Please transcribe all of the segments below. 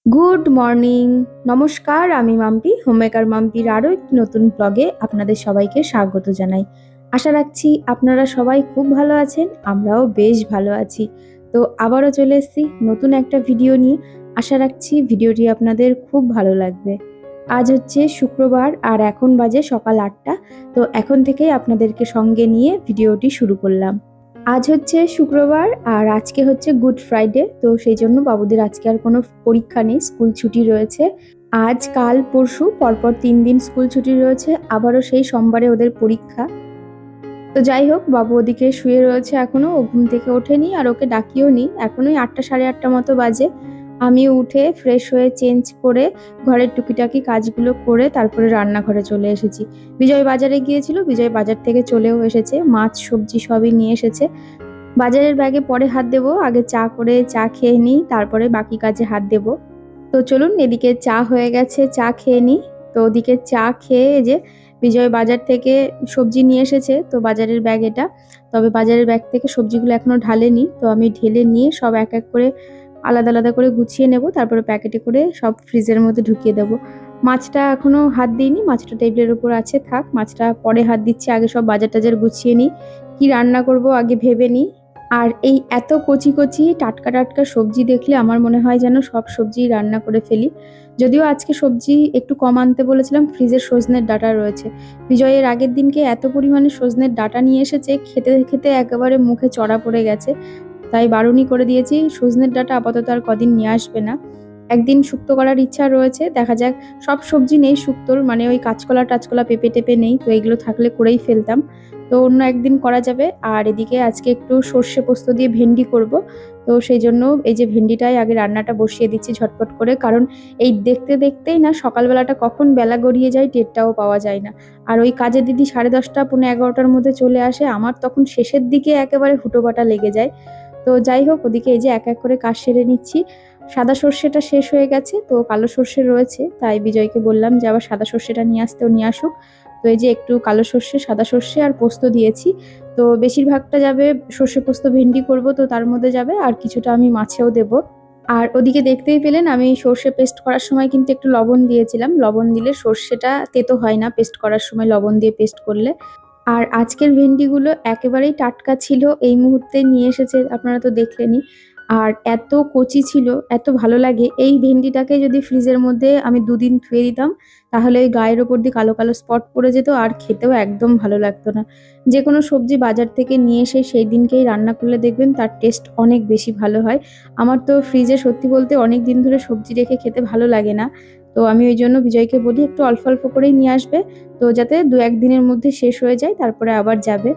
Good morning. নমস্কার, আমি Mampi, homemaker মাম্পির আরও একটি নতুন ব্লগে আপনাদের সবাইকে স্বাগত জানাই। আশা রাখছি আপনারা সবাই খুব ভালো আছেন, আমরাও বেশ ভালো আছি। তো আবারও চলে এসেছি নতুন একটা ভিডিও নিয়ে। আশা রাখছি ভিডিওটি আপনাদের খুব ভালো লাগবে। আজ হচ্ছে শুক্রবার আর এখন বাজে সকাল 8টা। তো এখন থেকেই আপনাদেরকে সঙ্গে নিয়ে ভিডিওটি শুরু করলাম। আজ হচ্ছে শুক্রবার আর আজকে হচ্ছে গুড ফ্রাইডে, তো সেই জন্য বাবুদের আজকে আর কোনো পরীক্ষা নেই, স্কুল ছুটি রয়েছে। আজ কাল পরশু পরপর 3 দিন স্কুল ছুটি রয়েছে, আবারও সেই সোমবারে ওদের পরীক্ষা। তো যাই হোক, বাবু ওদিকে শুয়ে রয়েছে এখনো, ও ঘুম থেকে ওঠেনি আর ওকে ডাকিও নি। এখনোই 8টা সাড়ে 8টা মতো বাজে। আমি উঠে ফ্রেশ হয়ে চেঞ্জ করে ঘরের টুকিটাকি কাজগুলো করে তারপরে রান্নাঘরে চলে এসেছি। বিজয় বাজারে গিয়েছিল, বিজয় বাজার থেকে চলেও এসেছে, মাছ সবজি সবই নিয়ে এসেছে। বাজারের ব্যাগে পরে হাত দেবো, আগে চা করে চা খেয়ে নিই, তারপরে বাকি কাজে হাত দেবো। তো চলুন, এদিকে চা হয়ে গেছে, চা খেয়ে নিই। তো ওদিকে চা খেয়ে এই যে বিজয় বাজার থেকে সবজি নিয়ে এসেছে, তো বাজারের ব্যাগ এটা। তবে বাজারের ব্যাগ থেকে সবজিগুলো এখনো ঢালেনি, তো আমি ঢেলে নিয়ে সব এক এক করে আলাদা আলাদা করে গুছিয়ে নেব, তারপরে প্যাকেটে করে সব ফ্রিজের মধ্যে ঢুকিয়ে দেবো। মাছটা এখনো হাত দিইনি, মাছটা টেবিলের উপর আছে, থাক, মাছটা পরে হাত দিচ্ছি। আগে সব বাজার টাজার গুছিয়ে নিই, কি রান্না করব আগে ভেবে নিই। আর এই এত কচি কচি টাটকা টাটকা সবজি দেখলে আমার মনে হয় যেন সব সবজি রান্না করে ফেলি। যদিও আজকে সবজি একটু কম আনতে বলেছিলাম, ফ্রিজের সজনের ডাঁটা রয়েছে। বিজয়ের আগের দিনকে এত পরিমাণে সজনের ডাঁটা নিয়ে এসেছে, খেতে খেতে একেবারে মুখে চড়া পড়ে গেছে। তাই বারণই করে দিয়েছি, সজনের ডাঁটা আপাতত আর কদিন নিয়ে আসবে না। একদিন শুক্তো করার ইচ্ছা রয়েছে, দেখা যাক। সব সবজি নেই শুক্তোর, মানে ওই কাঁচকলা টাচকলা পেঁপে টেপে নেই, তো এগুলো থাকলে করেই ফেলতাম। তো অন্য একদিন করা যাবে। আর এদিকে আজকে একটু সর্ষে পোস্ত দিয়ে ভেন্ডি করব। তো সেই জন্য এই যে ভেন্ডিটাই আগে রান্নাটা বসিয়ে দিচ্ছি ঝটপট করে, কারণ এই দেখতে দেখতেই না সকালবেলাটা কখন বেলা গড়িয়ে যায় টেরটাও পাওয়া যায় না। আর ওই কাজের দিদি 10:30 পৌনে 11টার মধ্যে চলে আসে, আমার তখন শেষের দিকে একেবারে হুটোপাটা লেগে যায়। তো যাই হোক, ওদিকে এই যে এক এক করে কাজ সেরে নিচ্ছি। সাদা সর্ষেটা শেষ হয়ে গেছে, তো কালো সর্ষে রয়েছে, তাই বিজয়কে বললাম যে আবার সাদা সর্ষেটা নিয়ে আসতেও নিয়ে আসুক। তো এই যে একটু কালো সর্ষে, সাদা সর্ষে আর পোস্ত দিয়েছি। তো বেশিরভাগটা যাবে সর্ষে পোস্ত ভেন্ডি করব, তো তার মধ্যে যাবে, আর কিছুটা আমি মাছেও দেব। আর ওদিকে দেখতেই পেলেন আমি সর্ষে পেস্ট করার সময় কিন্তু একটু লবণ দিয়েছিলাম। লবণ দিলে সর্ষেটা তেতো হয় না পেস্ট করার সময়, লবণ দিয়ে পেস্ট করলে। আর আজকের ভেন্ডিগুলো একেবারেই টাটকা ছিল, এই মুহূর্তে নিয়ে এসেছে, আপনারা তো দেখলেনই। আর এত কচি ছিল, এত ভালো লাগে। এই ভেন্ডিটাকে যদি ফ্রিজের মধ্যে আমি 2 দিন ধুয়ে দিতাম, তাহলে ওই গায়ের ওপর দিয়ে কালো কালো স্পট পড়ে যেত, আর খেতেও একদম ভালো লাগতো না। যে কোনো সবজি বাজার থেকে নিয়ে এসে সেই দিনকেই রান্না করলে দেখবেন তার টেস্ট অনেক বেশি ভালো হয়। আমার তো ফ্রিজে সত্যি বলতে অনেক দিন ধরে সবজি রেখে খেতে ভালো লাগে না। তো আমি ওই জন্য বিজয়কে বলি একটু অল্প অল্প করেই নিয়ে আসবে, তো যাতে 2-1 দিনের মধ্যে শেষ হয়ে যায়, তারপরে আবার যাবে।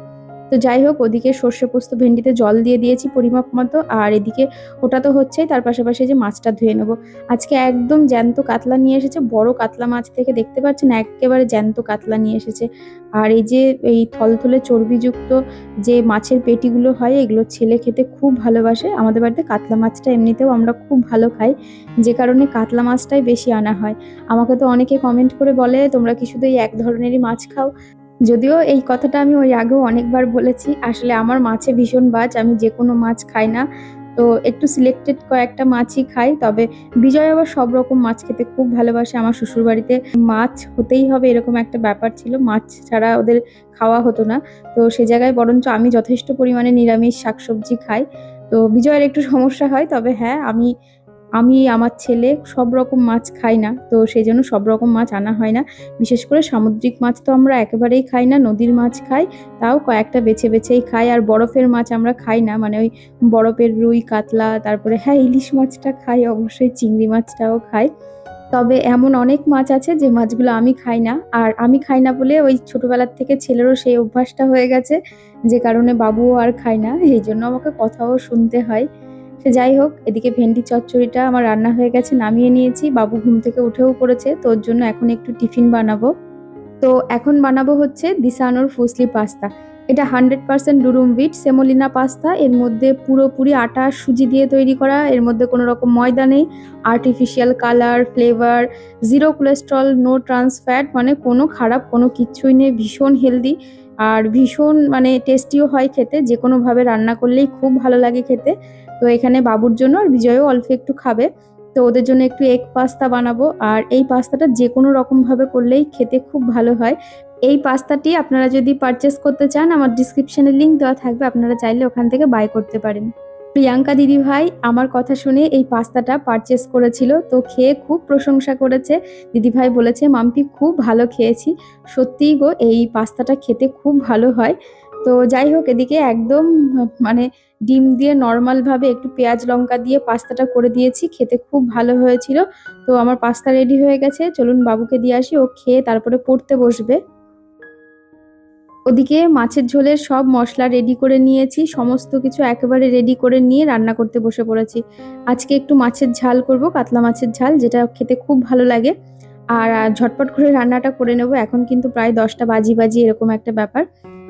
তো যাই হোক, ওদিকে সর্ষে পোস্ত ভেন্ডিতে জল দিয়ে দিয়েছি পরিমাপ মতো, আর এদিকে ওটা তো হচ্ছেই, তার পাশাপাশি যে মাছটা ধুয়ে নেবো। আজকে একদম জ্যান্ত কাতলা নিয়ে এসেছে, বড় কাতলা মাছ থেকে, দেখতে পাচ্ছেন একেবারে জ্যান্ত কাতলা নিয়ে এসেছে। আর এই যে এই থলথলে চর্বিযুক্ত যে মাছের পেটিগুলো হয়, এগুলো ছেলে খেতে খুব ভালোবাসে। আমাদের বাড়িতে কাতলা মাছটা এমনিতেও আমরা খুব ভালো খাই, যে কারণে কাতলা মাছটাই বেশি আনা হয়। আমাকে তো অনেকে কমেন্ট করে বলে, তোমরা কি শুধু এই এক ধরনেরই মাছ খাও? যদিও এই কথাটা আমি ওই আগেও অনেকবার বলেছি। আসলে আমার মাছে ভীষণ বাজ, আমি যেকোনো মাছ খাই না। তো একটু সিলেক্টেড কয়েকটা মাছই খাই। তবে বিজয় আবার সব রকম মাছ খেতে খুব ভালোবাসে। আমার শ্বশুরবাড়িতে মাছ হতেই হবে এরকম একটা ব্যাপার ছিল, মাছ ছাড়া ওদের খাওয়া হতো না। তো সে জায়গায় বরঞ্চ আমি যথেষ্ট পরিমাণে নিরামিষ শাকসবজি খাই। তো বিজয়ের একটু সমস্যা হয়, তবে হ্যাঁ, আমি আমি আমার ছেলে সব রকম মাছ খাই না, তো সেই জন্য সব রকম মাছ আনা হয় না। বিশেষ করে সামুদ্রিক মাছ তো আমরা একেবারেই খাই না, নদীর মাছ খাই, তাও কয়েকটা বেছে বেছেই খাই। আর বরফের মাছ আমরা খাই না, মানে ওই বরফের রুই কাতলা, তারপরে হ্যাঁ ইলিশ মাছটা খাই, অবশ্যই চিংড়ি মাছটাও খাই। তবে এমন অনেক মাছ আছে যে মাছগুলো আমি খাই না, আর আমি খাই না বলে ওই ছোটবেলার থেকে ছেলেরও সেই অভ্যাসটা হয়ে গেছে, যে কারণে বাবুও আর খায় না, এই জন্য আমাকে কথাও শুনতে হয়। সে যাই হোক, এদিকে ভেন্ডি চচ্চড়িটা আমার রান্না হয়ে গেছে, নামিয়ে নিয়েছি। বাবু ঘুম থেকে উঠেও পড়েছে, তো ওর জন্য এখন একটু টিফিন বানাবো। তো এখন বানাবো হচ্ছে দিসানোর ফুসলি পাস্তা। এটা 100% ডুরুম হুইট সেমোলিনা পাস্তা। এর মধ্যে পুরোপুরি আটা আর সুজি দিয়ে তৈরি করা, এর মধ্যে কোনো রকম ময়দা নেই, artificial colour, flavour, zero cholesterol, no trans fat, মানে কোনো খারাপ কোনো কিচ্ছুই নেই, ভীষণ হেলদি। আর ভীষণ মানে টেস্টিও হয় খেতে, যে কোনোভাবে রান্না করলেই খুব ভালো লাগে খেতে। তো এখানে বাবুর জন্য আর বিজয়ও অল্প একটু খাবে। তো তো ওদের জন্য একটু এগ পাস্তা বানাবো। আর এই পাস্তাটা যে কোনো রকমভাবে করলেই খেতে খুব ভালো হয়। এই পাস্তাটি আপনারা যদি পারচেস করতে চান, আমার ডিসক্রিপশনে লিংক দেওয়া থাকবে, আপনারা চাইলে ওখান থেকে বাই করতে পারেন। প্রিয়াঙ্কা দিদিভাই আমার কথা শুনে এই পাস্তাটা পারচেস করেছিল, তো খেয়ে খুব প্রশংসা করেছে। দিদিভাই বলেছে, মাম্পি খুব ভালো খেয়েছি। সত্যিই গো, এই পাস্তাটা খেতে খুব ভালো হয়। তো যাই হোক, এদিকে একদম মানে ডিম দিয়ে নর্মালভাবে একটু পেঁয়াজ লঙ্কা দিয়ে পাস্তাটা করে দিয়েছি, খেতে খুব ভালো হয়েছিল। তো আমার পাস্তা রেডি হয়ে গেছে, চলুন বাবুকে দিয়ে আসি, ও খেয়ে তারপরে পড়তে বসবে। ওদিকে মাছের ঝোলের সব মশলা রেডি করে নিয়েছি, সমস্ত কিছু একেবারে রেডি করে নিয়ে রান্না করতে বসে পড়েছি। আজকে একটু মাছের ঝাল করব, কাতলা মাছের ঝাল, যেটা খেতে খুব ভালো লাগে। আর ঝটপট করে রান্নাটা করে নেব। এখন কিন্তু প্রায় 10টা বাজি এরকম একটা ব্যাপার।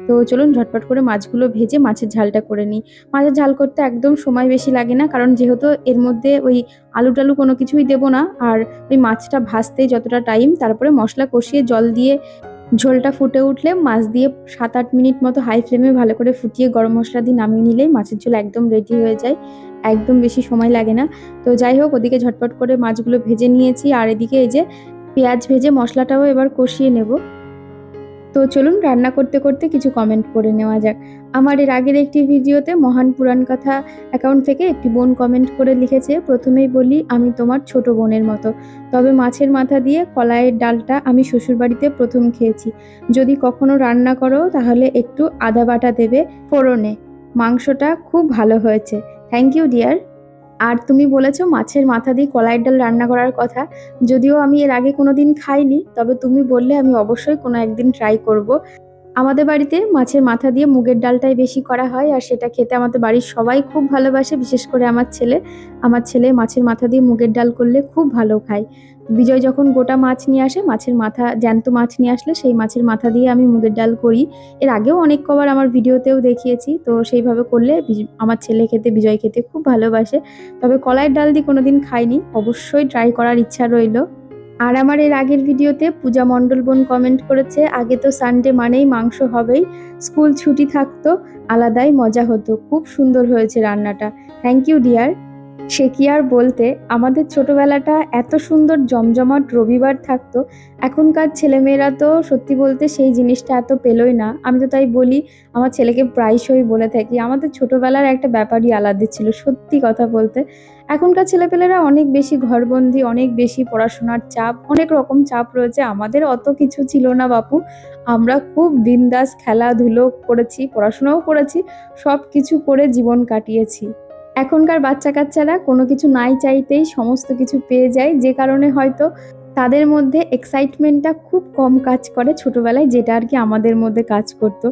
তো চলুন ঝটপট করে মাছগুলো ভেজে মাছের ঝালটা করে নিই। মাছের ঝাল করতে একদম সময় বেশি লাগে না, কারণ যেহেতু এর মধ্যে ওই আলু টালু কোনো কিছুই দেবো না। আর ওই মাছটা ভাজতেই যতটা টাইম, তারপরে মশলা কষিয়ে জল দিয়ে ঝোলটা ফুটে উঠলে মাছ দিয়ে 7-8 মিনিট মতো হাই ফ্লেমে ভালো করে ফুটিয়ে গরম মশলা দিয়ে নামিয়ে নিলেই মাছের ঝোল একদম রেডি হয়ে যায়। একদম বেশি সময় লাগে না। তো যাই হোক, ওদিকে ঝটপট করে মাছগুলো ভেজে নিয়েছি, আর এদিকে এই যে পেঁয়াজ ভেজে মশলাটাও এবার কষিয়ে নেব। তো চলুন রান্না করতে করতে কিছু কমেন্ট করে নেওয়া যাক। আমার এর আগের একটি ভিডিওতে মহান পুরাণ কথা অ্যাকাউন্ট থেকে একটি বোন কমেন্ট করে লিখেছে, প্রথমেই বলি আমি তোমার ছোট বোনের মতো, তবে মাছের মাথা দিয়ে কলাইয়ের ডালটা আমি শ্বশুরবাড়িতে প্রথম খেয়েছি। যদি কখনো রান্না করো তাহলে একটু আদা বাটা দেবে ফোড়নে, মাংসটা খুব ভালো হয়েছে। Thank you dear. আর তুমি বলেছো মাছের মাথা দিয়ে কলাইয়ের ডাল রান্না করার কথা, যদিও আমি এর আগে কোনোদিন খাইনি, তবে তুমি বললে আমি অবশ্যই কোনো একদিন ট্রাই করব। আমাদের বাড়িতে মাছের মাথা দিয়ে মুগের ডালটাই বেশি করা হয়, আর সেটা খেতে আমাদের বাড়ির সবাই খুব ভালোবাসে, বিশেষ করে আমার ছেলে। আমার ছেলে মাছের মাথা দিয়ে মুগের ডাল করলে খুব ভালো খায়। বিজয় যখন গোটা মাছ নিয়ে আসে, মাছের মাথা জ্যান্ত মাছ নিয়ে আসলে সেই মাছের মাথা দিয়ে আমি মুগের ডাল করি। এর আগেও অনেক কবার আমার ভিডিওতেও দেখিয়েছি। তো সেইভাবে করলে আমার ছেলে খেতে, বিজয় খেতে খুব ভালোবাসে। তবে কলাইয়ের ডাল দিয়ে কোনোদিন খাইনি, অবশ্যই ট্রাই করার ইচ্ছা রইল। আর আমার এর আগের ভিডিওতে পূজা মণ্ডল বোন কমেন্ট করেছে, আগে তো সানডে মানেই মাংস হবেই, স্কুল ছুটি থাকতো, আলাদাই মজা হতো, খুব সুন্দর হয়েছে রান্নাটা। Thank you deer. সে কি আর বলতে, আমাদের ছোটবেলাটা এত সুন্দর জমজমাট রবিবার থাকতো। এখনকার ছেলেমেয়েরা তো সত্যি বলতে সেই জিনিসটা এত পেলই না। আমি তো তাই বলি, আমার ছেলেকে প্রায়শই বলে থাকি, আমাদের ছোটবেলার একটা ব্যাপারই আলাদা ছিল, সত্যি কথা বলতে। এখনকার ছেলেপেলেরা অনেক বেশি ঘরবন্দি, অনেক বেশি পড়াশোনার চাপ, অনেক রকম চাপ রয়েছে। আমাদের অত কিছু ছিল না বাপু। আমরা খুব বিন্দাস খেলাধুলো করেছি, পড়াশোনাও করেছি, সব কিছু করে জীবন কাটিয়েছি। এখনকার বাচ্চা কাচ্চারা কোনো কিছু নাই চাইতেই সমস্ত কিছু পেয়ে যায়, যে কারণে হয়তো তাদের মধ্যে এক্সাইটমেন্টটা খুব কম কাজ করে ছোটবেলায়, যেটা আর কি আমাদের মধ্যে কাজ করতো।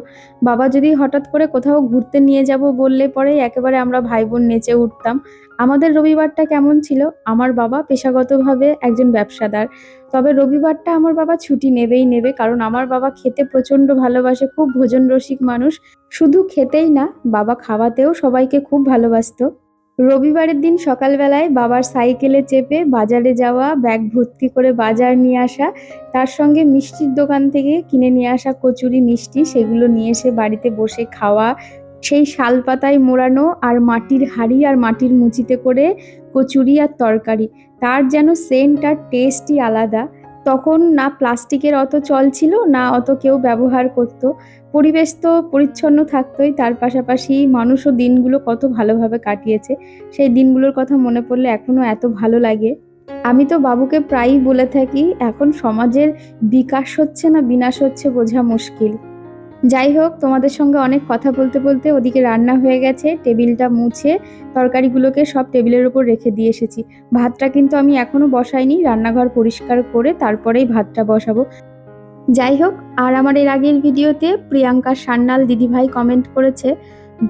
বাবা যদি হঠাৎ করে কোথাও ঘুরতে নিয়ে যাব বললে পরে একেবারে আমরা ভাই বোন নেচে উঠতাম। আমাদের রবিবারটা কেমন ছিল, আমার বাবা পেশাগতভাবে একজন ব্যবসাদার, তবে রবিবারটা আমার বাবা ছুটি নেবেই নেবে, কারণ আমার বাবা খেতে প্রচণ্ড ভালোবাসে, খুব ভোজন রসিক মানুষ। শুধু খেতেই না, বাবা খাওয়াতেও সবাইকে খুব ভালোবাসতো। রবিবারের দিন সকালবেলায় বাবার সাইকেলে চেপে বাজারে যাওয়া, ব্যাগ ভর্তি করে বাজার নিয়ে আসা, তার সঙ্গে মিষ্টির দোকান থেকে কিনে নিয়ে আসা কচুরি মিষ্টি, সেগুলো নিয়ে এসে বাড়িতে বসে খাওয়া, সেই শাল পাতায় মোড়ানো আর মাটির হাঁড়ি আর মাটির মুচিতে করে কচুরি আর তরকারি, তার যেন সেন্ট আর টেস্টই আলাদা। তখন না প্লাস্টিকের অত চল ছিল, না অত কেউ ব্যবহার করত। পরিবেশ তো পরিচ্ছন্ন থাকতোই, তার পাশাপাশি মানুষও দিনগুলো কত ভালোভাবে কাটিয়েছে। সেই দিনগুলোর কথা মনে পড়লে এখনো এত ভালো লাগে। আমি তো বাবুকে প্রায়ই বলে থাকি, এখন সমাজের বিকাশ হচ্ছে না বিনাশ হচ্ছে বোঝা মুশকিল। যাই হোক, তোমাদের সঙ্গে অনেক কথা বলতে বলতে ওদিকে রান্না হয়ে গেছে, টেবিলটা মুছে তরকারিগুলোকে সব টেবিলের উপর রেখে দিয়ে এসেছি। ভাতটা কিন্তু আমি এখনো বসাইনি, রান্নাঘর পরিষ্কার করে তারপরেই ভাতটা বসাবো। যাই হোক, আর আমার এর আগের ভিডিওতে প্রিয়াঙ্কা সান্যাল দিদিভাই কমেন্ট করেছে,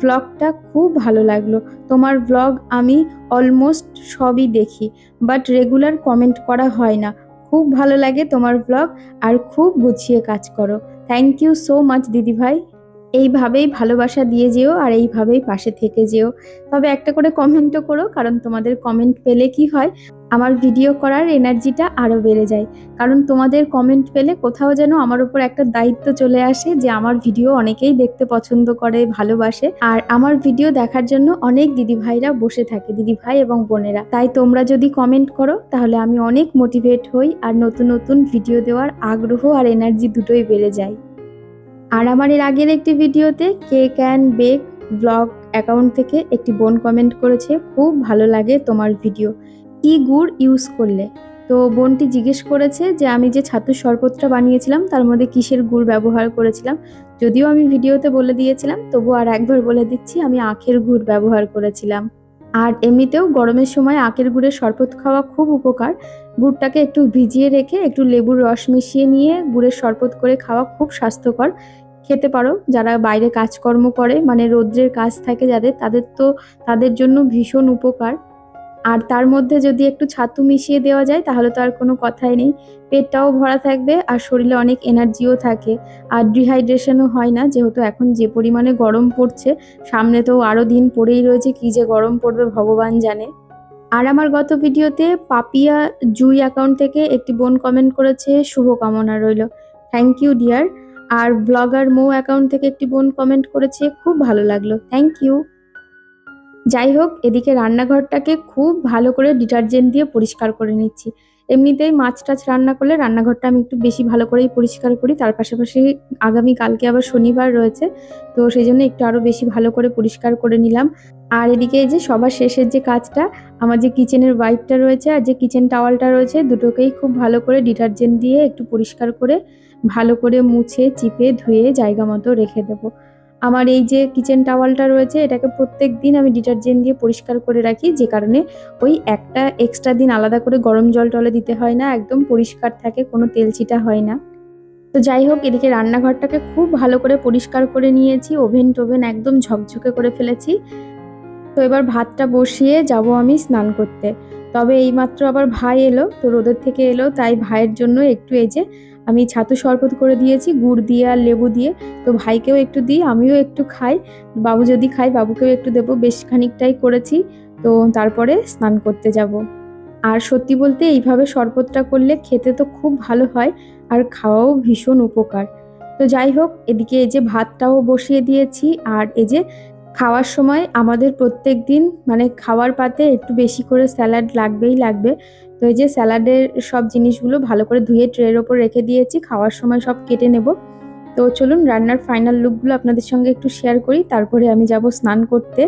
ব্লগটা খুব ভালো লাগলো, তোমার ব্লগ আমি অলমোস্ট সবই দেখি, বাট রেগুলার কমেন্ট করা হয় না, খুব ভালো লাগে তোমার ব্লগ, আর খুব গুছিয়ে কাজ করো। থ্যাংক ইউ সো মাচ দিদিভাই। এইভাবেই ভালোবাসা দিয়ে যেও, আর এইভাবেই পাশে থেকে যেও। তবে একটা করে কমেন্টও করো, কারণ তোমাদের কমেন্ট পেলে কি হয়, আমার ভিডিও করার এনার্জিটা আরও বেড়ে যায়। কারণ তোমাদের কমেন্ট পেলে কোথাও যেন আমার উপর একটা দায়িত্ব চলে আসে যে আমার ভিডিও অনেকেই দেখতে পছন্দ করে, ভালোবাসে। আর আমার ভিডিও দেখার জন্য অনেক দিদিভাইরা বসে থাকে, দিদিভাই এবং বোনেরা। তাই তোমরা যদি কমেন্ট করো তাহলে আমি অনেক মোটিভেট হই আর নতুন নতুন ভিডিও দেওয়ার আগ্রহ আর এনার্জি দুটোই বেড়ে যায়। আর আমার এর আগের একটি ভিডিওতে cake and bake blog account থেকে একটি বোন কমেন্ট করেছে, খুব ভালো লাগে তোমার ভিডিও, কি গুড় ইউজ করলে। তো বোনটি জিজ্ঞেস করেছে যে আমি যে ছাতুর শরবতটা বানিয়েছিলাম তার মধ্যে কিসের গুড় ব্যবহার করেছিলাম। যদিও আমি ভিডিওতে বলে দিয়েছিলাম, তবু আর একবার বলে দিচ্ছি, আমি আখের গুড় ব্যবহার করেছিলাম। আর এমনিতেও গরমের সময় আখের গুড়ের শরবত খাওয়া খুব উপকার। গুড়টাকে একটু ভিজিয়ে রেখে একটু লেবুর রস মিশিয়ে নিয়ে গুড়ের শরবত করে খাওয়া খুব স্বাস্থ্যকর। খেতে পারো যারা বাইরে কাজকর্ম করে, মানে রৌদ্রের কাজ থাকে যাদের, তাদের জন্য ভীষণ উপকার। আর তার মধ্যে যদি একটু ছাতু মিশিয়ে দেওয়া যায় তাহলে তো আর কোনো কথাই নেই, পেটটাও ভরা থাকবে আর শরীরে অনেক এনার্জিও থাকে। আর ডিহাইড্রেশনও হয় না, যেহেতু এখন যে পরিমাণে গরম পড়ছে, সামনে তো আরও দিন পড়েই রয়েছে, কী যে গরম পড়বে ভগবান জানে। আর আমার গত ভিডিওতে পাপিয়া জুই অ্যাকাউন্ট থেকে একটি বোন কমেন্ট করেছে, শুভকামনা রইল, থ্যাংক ইউ ডিয়ার। আর ব্লগার মো অ্যাকাউন্ট থেকে একটি বোন কমেন্ট করেছে, খুব ভালো লাগলো, থ্যাংক ইউ। যাই হোক, এদিকে রান্নাঘরটাকে খুব ভালো করে ডিটারজেন্ট দিয়ে পরিষ্কার করে নিচ্ছি। এমনিতেই মাছ টাছ রান্না করলে রান্নাঘরটা আমি একটু বেশি ভালো করেই পরিষ্কার করি, তার পাশাপাশি আগামীকালকে আবার শনিবার রয়েছে, তো সেই জন্য একটু আরও বেশি ভালো করে পরিষ্কার করে নিলাম। আর এদিকে এই যে সবার শেষের যে কাজটা, আমার যে কিচেনের ওয়াইপটা রয়েছে আর যে কিচেন টাওয়ালটা রয়েছে, দুটোকেই খুব ভালো করে ডিটারজেন্ট দিয়ে একটু পরিষ্কার করে ভালো করে মুছে চিপে ধুয়ে জায়গা মতো রেখে দেবো। আমার এই যে কিচেন টাওয়ালটা রয়েছে, এটাকে প্রত্যেক দিন আমি ডিটারজেন্ট দিয়ে পরিষ্কার করে রাখি, যে কারণে ওই একটা এক্সট্রা দিন আলাদা করে গরম জল টলে দিতে হয় না, একদম পরিষ্কার থাকে, কোনো তেলচিটা হয় না। তো যাই হোক, এদিকে রান্নাঘরটাকে খুব ভালো করে পরিষ্কার করে নিয়েছি, ওভেন টোভেন একদম ঝকঝকে করে ফেলেছি। তো এবার ভাতটা বসিয়ে যাব আমি স্নান করতে। তবে এইমাত্র আবার ভাই এলো, তো রোদের থেকে এলো, তাই ভাইয়ের জন্য একটু এই যে আমি ছাতু শরবত করে দিয়েছি গুড় দিয়ে আর লেবু দিয়ে। তো ভাইকেও একটু দিই, আমিও একটু খাই, বাবু যদি খাই বাবুকেও একটু দেবো, বেশ খানিকটাই করেছি। তো তারপরে স্নান করতে যাব। আর সত্যি বলতে এইভাবে শরবতটা করলে খেতে তো খুব ভালো হয় আর খাওয়াও ভীষণ উপকার। তো যাই হোক, এদিকে এই যে ভাতটাও বসিয়ে দিয়েছি। আর এই যে খাওয়ার সময় আমাদের প্রত্যেক দিন মানে খাওয়ার পাতে একটু বেশি করে স্যালাড লাগবেই লাগবে। তো এই যে স্যালাডের সব জিনিসগুলো ভালো করে ধুয়ে ট্রের ওপর রেখে দিয়েছি, খাওয়ার সময় সব কেটে নেব। তো চলুন রান্নার ফাইনাল লুকগুলো আপনাদের সঙ্গে একটু শেয়ার করি, তারপরে আমি যাব স্নান করতে।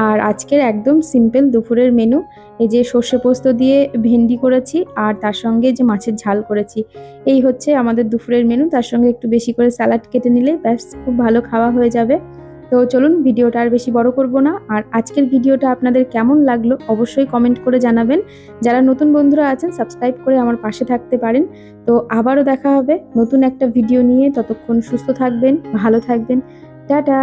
আর আজকের একদম সিম্পল দুপুরের মেনু, এই যে সর্ষে পোস্ত দিয়ে ভেন্ডি করেছি আর তার সঙ্গে যে মাছের ঝাল করেছি, এই হচ্ছে আমাদের দুপুরের মেনু। তার সঙ্গে একটু বেশি করে স্যালাড কেটে নিলেই ব্যাস খুব ভালো খাওয়া হয়ে যাবে। তো চলুন ভিডিওটা আর বেশি বড় করব না। আর আজকের ভিডিওটা আপনাদের কেমন লাগলো অবশ্যই কমেন্ট করে জানাবেন। যারা নতুন বন্ধুরা আছেন সাবস্ক্রাইব করে আমার পাশে থাকতে পারেন। তো আবারও দেখা হবে নতুন একটা ভিডিও নিয়ে, ততক্ষণ সুস্থ থাকবেন, ভালো থাকবেন, টাটা।